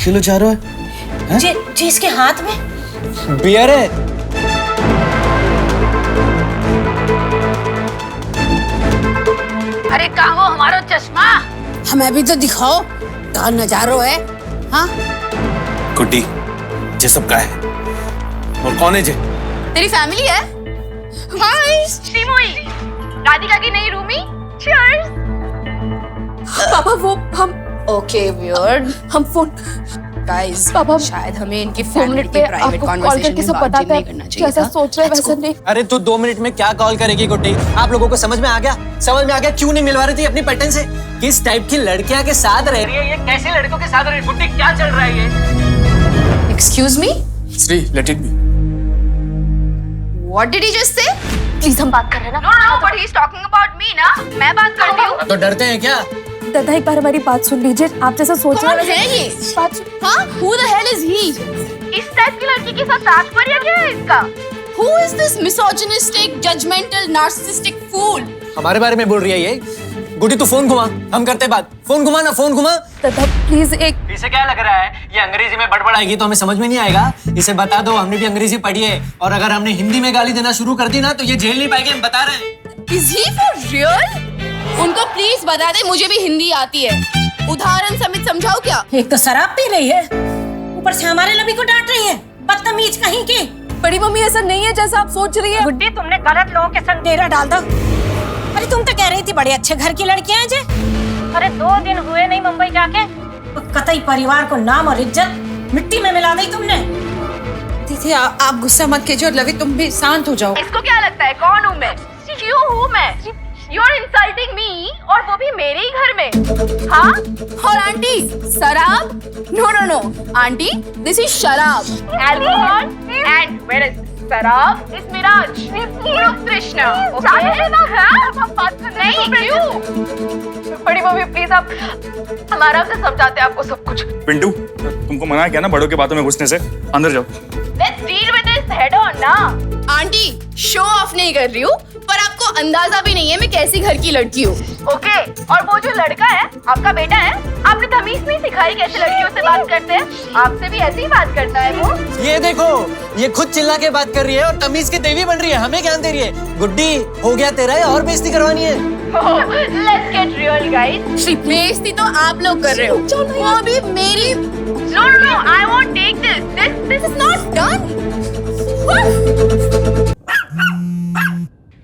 Kilo चारो है? जी इसके हाथ में बियर है। अरे कहाँ वो हमारा चश्मा? हमें भी तो दिखाओ कहाँ नजारो है। हाँ गुड्डी ये सब का है और कौन है जे? तेरी फैमिली है? हाय श्रीमोई, राधिका की नई रूमी। चीयर्स। पापा वो हम ओके वियर्ड। हम फोन गाइस पापा शायद हमें इनकी 4 फैमिली मिनट के में प्राइवेट आपको कॉल कॉन्वर्सेशन करके में सब बातचीत बताते नहीं करना हैं चाहिए कैसा था। सोच रहे हैं वैसा नहीं। अरे तू 2 मिनट में क्या कॉल करेगी गुड्डी? आप लोगों को समझ में आ गया? समझ में आ गया क्यों नहीं मिलवा रही थी अपनी पैटर्न से? किस टाइप की लड़कियां के साथ रह रही है ये? कैसे लड़कों के साथ रह रही है? गुड्डी क्या चल रहा है ये? Excuse me, Shri let it be. What did he just say? Please हम बात कर रहे हैं ना। No but he is talking about me ना। मैं बात करती हूँ। तो डरते हैं क्या? दादा एक बार हमारी बात सुन लीजिए। आप जैसा सोच रहे कौन है ये? बात हाँ? Who the hell is he? इस टाइप की लड़की के साथ तात्पर्य क्या है इसका? Who is this misogynistic, judgmental, narcissistic fool? हमारे बारे में बोल रही है ये? गुड्डी तू फोन घुमा, हम करते बात। फोन घुमा ना, फोन घुमा। दादा प्लीज एक इसे क्या लग रहा है ये अंग्रेजी में बड़बड़ाएगी तो हमें समझ में नहीं आएगा? इसे बता दो हमने भी अंग्रेजी पढ़ी है और अगर हमने हिंदी में गाली देना शुरू कर दी ना तो ये झेल नहीं पाएगी, हम बता रहे हैं। Is he for real? उनको प्लीज बता दे मुझे भी हिंदी आती है। उदाहरण समेत समझाओ क्या? एक तो शराब पी रही है, ऊपर से हमारे लवी को डांट रही है। बदतमीज कहीं की। बड़ी मम्मी ऐसा नहीं है जैसा आप सोच रही है। गुड्डी तुमने गलत लोगों के संग डेरा डाल दो। अरे तुम तो कह रही थी बड़े अच्छे घर की लड़कियां हैं जे। अरे 2 दिन हुए नहीं मुंबई जाके, तो कतई परिवार को नाम और इज्जत मिट्टी में मिला दी तुमने। दीदी आप गुस्सा मत कीजिए और लवी तुम भी शांत हो जाओ। इसको क्या लगता है कौन हूँ मैं? क्यों हूँ मैं? You are insulting me और वो भी मेरे ही घर में। हाँ? और आंटी शराब? No no no, aunty this is शराब। Alcohol and where is शराब is मिराज। कृष्णा। Okay? हाँ? नहीं क्यों? बड़ी मम्मी प्लीज आप हमारा से समझाते हैं आपको सब कुछ। पिंटू तुमको मना किया ना बड़ों की बातों में घुसने से, अंदर जाओ। Let's deal with this head on ना। आंटी शो ऑफ नहीं कर रही हूँ पर आपको अंदाजा भी नहीं है मैं कैसी घर की लड़की हूँ। ओके और वो जो लड़का है आपका बेटा है, आपने तमीज नहीं सिखाई कैसे लड़कियों से बात करते हैं? आपसे भी ऐसे ही बात करता है वो। ये देखो ये खुद चिल्ला के बात कर रही है और तमीज की देवी बन रही है, हमें ज्ञान दे रही है। गुड्डी हो गया तेरा है और बेइज्जती करवानी है। Let's get real guys। बेइज्जती तो आप लोग कर रहे हो, वो भी मेरी। No no no, I won't take this. This is not done।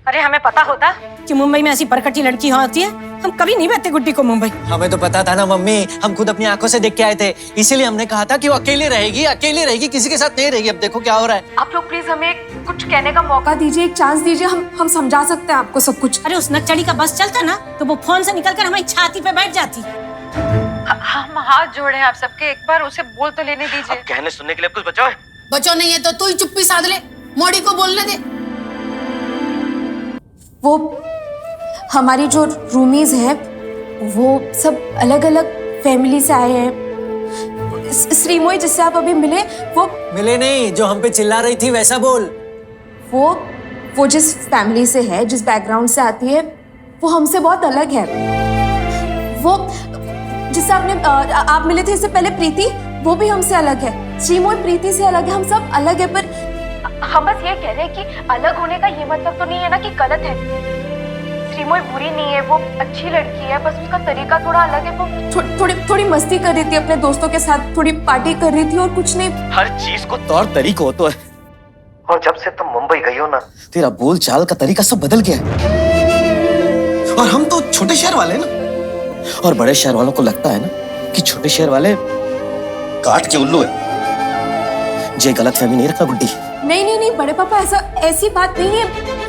अरे हमें पता होता कि मुंबई में ऐसी परकटी लड़की होती है, हम कभी नहीं भेजते गुड्डी को मुंबई। हमें तो पता था ना मम्मी, हम खुद अपनी आंखों से देख के आए थे, इसीलिए हमने कहा था कि वो अकेली रहेगी, किसी के साथ नहीं रहेगी। अब देखो क्या हो रहा है। आप लोग प्लीज हमें कुछ कहने का मौका दीजिए, एक चांस दीजिए। हम समझा सकते हैं आपको सब कुछ। अरे उस नक्चड़ी का बस चलता ना तो वो फोन से निकलकर हमारी छाती पे बैठ जाती। हम हाथ जोड़े हैं आप सबके, एक बार उसे बोल तो लेने दीजिए। कहने सुनने के लिए कुछ बचा है? बच्चों नहीं है तो तू ही चुप्पी साध ले, मोड़ी को बोलने दे। वो हमारी जो रूमीज हैं वो सब अलग अलग फैमिली से आए हैं। श्रीमोई जिससे आप अभी मिले वो मिले नहीं, जो हम पे चिल्ला रही थी वैसा बोल। वो जिस फैमिली से है, जिस बैकग्राउंड से आती है, वो हमसे बहुत अलग है। वो जिससे आप मिले थे इससे पहले प्रीति, वो भी हमसे अलग है। श्रीमोई प्रीति से अलग है, हम सब अलग है। पर हम बस ये कह रहे हैं कि अलग होने का ये मतलब तो नहीं है ना कि गलत है। श्रीमोई बुरी नहीं है, वो अच्छी लड़की है, बस उसका तरीका थोड़ा अलग है। वो थोड़ी मस्ती कर रही थी अपने दोस्तों के साथ, थोड़ी पार्टी कर रही थी और कुछ नहीं। हर चीज को तौर तरीका होता है, और जब से तुम मुंबई गई हो ना तेरा बोल चाल का तरीका सब बदल गया है। और हम तो छोटे शहर वाले हैं ना, और बड़े शहर वालों को लगता है ना कि छोटे शहर वाले काट के उल्लू है। ये गलत फहमी नहीं रखना गुड्डी। नहीं बड़े पापा ऐसी बात नहीं है।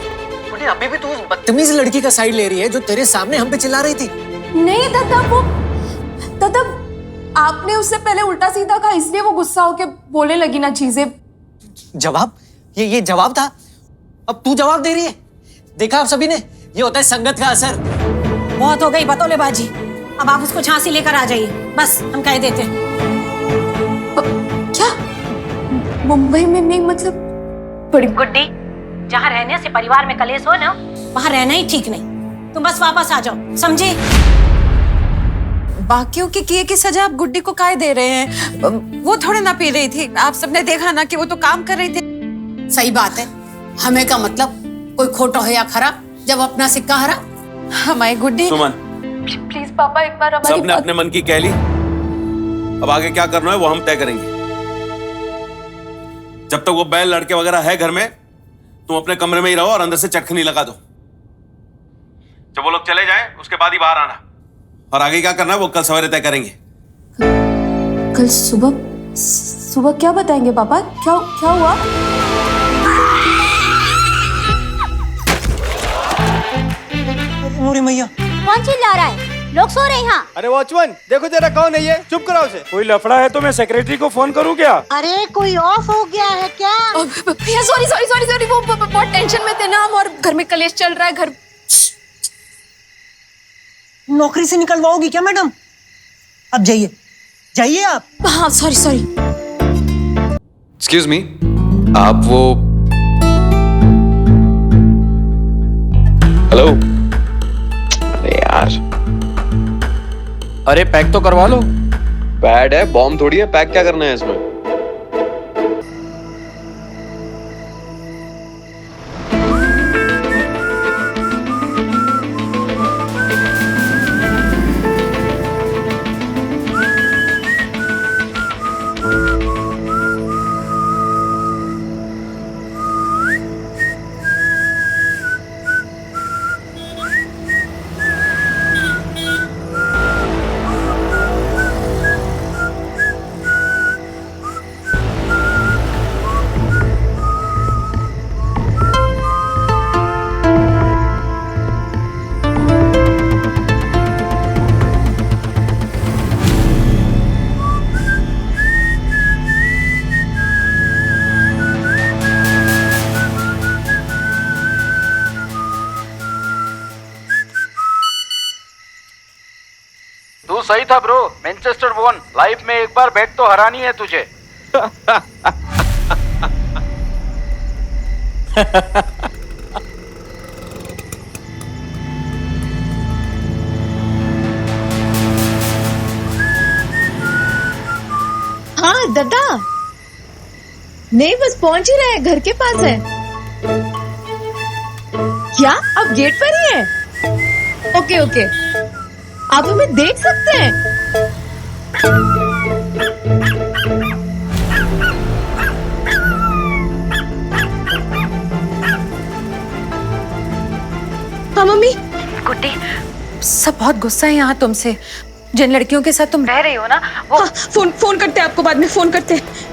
अभी भी तू उस बदतमीज लड़की का साइड ले रही है जो तेरे सामने हम पे चिल्ला रही थी। नहीं दादा आपने उससे पहले उल्टा सीधा कहा, इसलिए वो गुस्सा होके बोलने लगी ना चीजें। जवाब? ये जवाब था? अब तू जवाब दे रही है? देखा आप सभी ने, ये होता है संगत का असर। बहुत हो गई बतौलेबाजी, अब आप उसको झांसी लेकर आ जाइए, बस हम कह देते। क्या मुंबई में नहीं? मतलब बड़ी गुड्डी, जहाँ रहने से परिवार में कलेश हो ना, वहाँ रहना ही ठीक नहीं। तुम बस वापस आ जाओ, समझे? बाकियों के किए की सजा आप गुड्डी को काहे दे रहे हैं? वो थोड़े ना पी रही थी, आप सबने देखा ना कि वो तो काम कर रही थी। सही बात है, हमें का मतलब कोई खोटो है या खरा जब अपना सिक्का हरा। हमारी गुड्डी। सुमन, प्लीज पापा एक बार हमारी सबने अपने मन की कह ली, अब आगे क्या करना है वो हम तय करेंगे। जब तक वो बैल लड़के वगैरह है घर में, तुम अपने कमरे में ही रहो और अंदर से चटखनी लगा दो। जब वो लोग चले जाएं, उसके बाद ही बाहर आना, और आगे क्या करना है वो कल सवेरे तय करेंगे। कल सुबह क्या बताएंगे पापा? क्या हुआ? मोरी मैया, कौन चिल्ला रहा है? लोग सो रहे हैं यहाँ। अरे वॉचमैन, देखो जरा कौन है ये, चुप कराओ उसे। कोई लफड़ा है तो मैं सेक्रेटरी को फोन करूं क्या? अरे कोई ऑफ हो गया है क्या? भैया सॉरी, वो बहुत टेंशन में थे ना हम, और घर में कलेश चल रहा है। घर नौकरी से निकलवाओगी क्या मैडम? अब जाइए आप। हाँ सॉरी। एक्सक्यूज मी, आप वो हेलो? अरे यार, अरे पैक तो करवा लो। पैड है, बॉम्ब थोड़ी है, पैक क्या करना है इसमें? तू सही था ब्रो, मैनचेस्टर वॉन। लाइफ में एक बार बैट तो हरानी है तुझे। हाँ दादा, नहीं बस पहुंच ही रहे हैं, घर के पास है। क्या आप गेट पर ही हैं? ओके, आप हमें देख सकते हैं। हाँ मम्मी। गुड्डी, सब बहुत गुस्सा है यहाँ तुमसे। जिन लड़कियों के साथ तुम रह रही हो ना, वो हाँ, फोन करते हैं आपको, बाद में फोन करते हैं।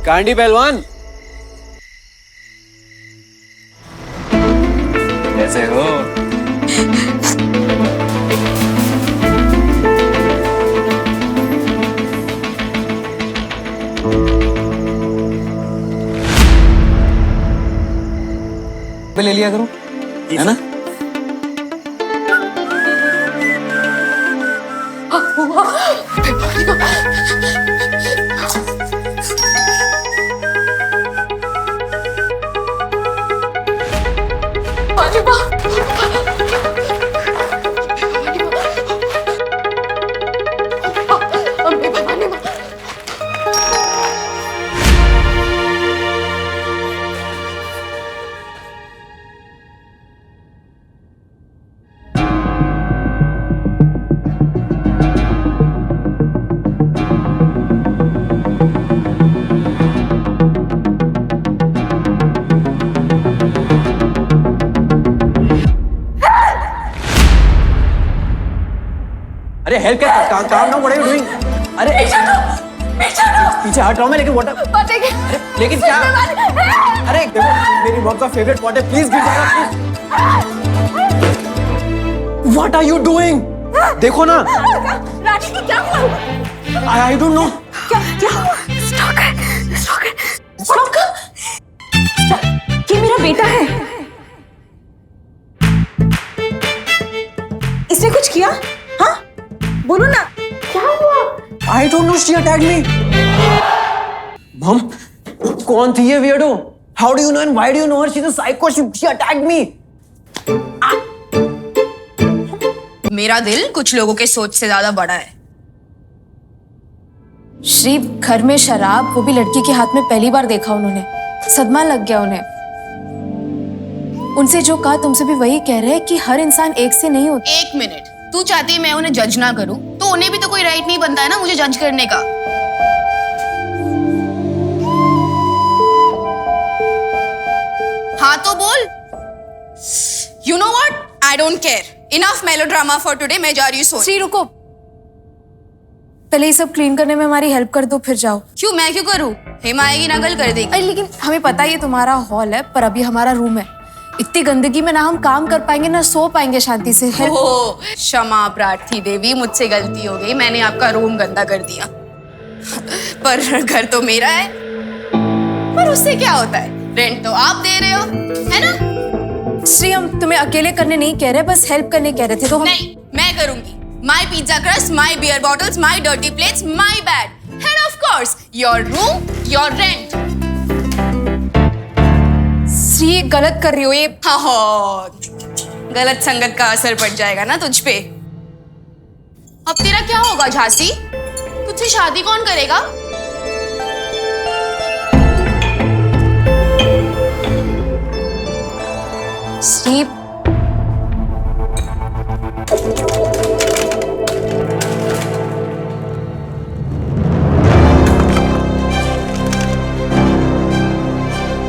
कांडी पहलवान, कैसे हो? ले लिया करो, है ना? अरे हेल्प क्या? काम ना, व्हाट आर यू डूइंग? अरे पीछे हट रहा हूं मैं, लेकिन व्हाट? अरे लेकिन क्या? अरे मेरी मॉम का फेवरेट पॉट है, प्लीज गिर जाएगा please. What are you doing? देखो ना। रानी की क्या हुआ? I don't know. क्या क्या स्टॉकर ये मेरा बेटा है। इसने कुछ किया? हाँ बोलो ना क्या हुआ? I don't know. She attacked me. Mom, कौन थी ये weirdo? How do you know and why do you know her? She's a psycho. She attacked me. मेरा दिल कुछ लोगों के सोच से ज्यादा बड़ा है। श्री, घर में शराब, वो भी लड़की के हाथ में पहली बार देखा उन्होंने, सदमा लग गया उन्हें। उनसे जो कहा तुमसे भी वही कह रहे हैं कि हर इंसान एक से नहीं होता। एक मिनट, तू चाहती है मैं उन्हें जज ना करूं, तो उन्हें भी तो कोई राइट नहीं बनता है ना मुझे जज करने का। हाँ तो बोल। You know what? I don't care. Enough melodrama for today. मैं जा रही हूँ सोने। श्री रुको, पहले ये सब क्लीन करने में हमारी हेल्प कर दो फिर जाओ। क्यों, मैं क्यों करूँ? हेमा आएगी ना कल कर देगी। अरे लेकिन हमें पता है ये तुम्हारा हॉल है, पर अभी हमारा रूम है। इतनी गंदगी में ना हम काम कर पाएंगे ना सो पाएंगे शांति से। ओह, क्षमा प्रार्थी देवी, मुझसे गलती हो गई, मैंने आपका रूम गंदा कर दिया। पर घर तो मेरा है, पर उससे क्या होता है, रेंट तो आप दे रहे हो, है ना? श्री, हम तुम्हें अकेले करने नहीं कह रहे, बस हेल्प करने कह रहे थे। तो हम... नहीं, मैं करूंगी। My pizza crust, my beer bottles, my dirty plates, my bed, and of course your room, your rent. Shri, गलत कर रही हो ये। हाँ, गलत संगत का असर पड़ जाएगा ना तुझ पे। अब तेरा क्या होगा झांसी? तुझसे शादी कौन करेगा? श्री,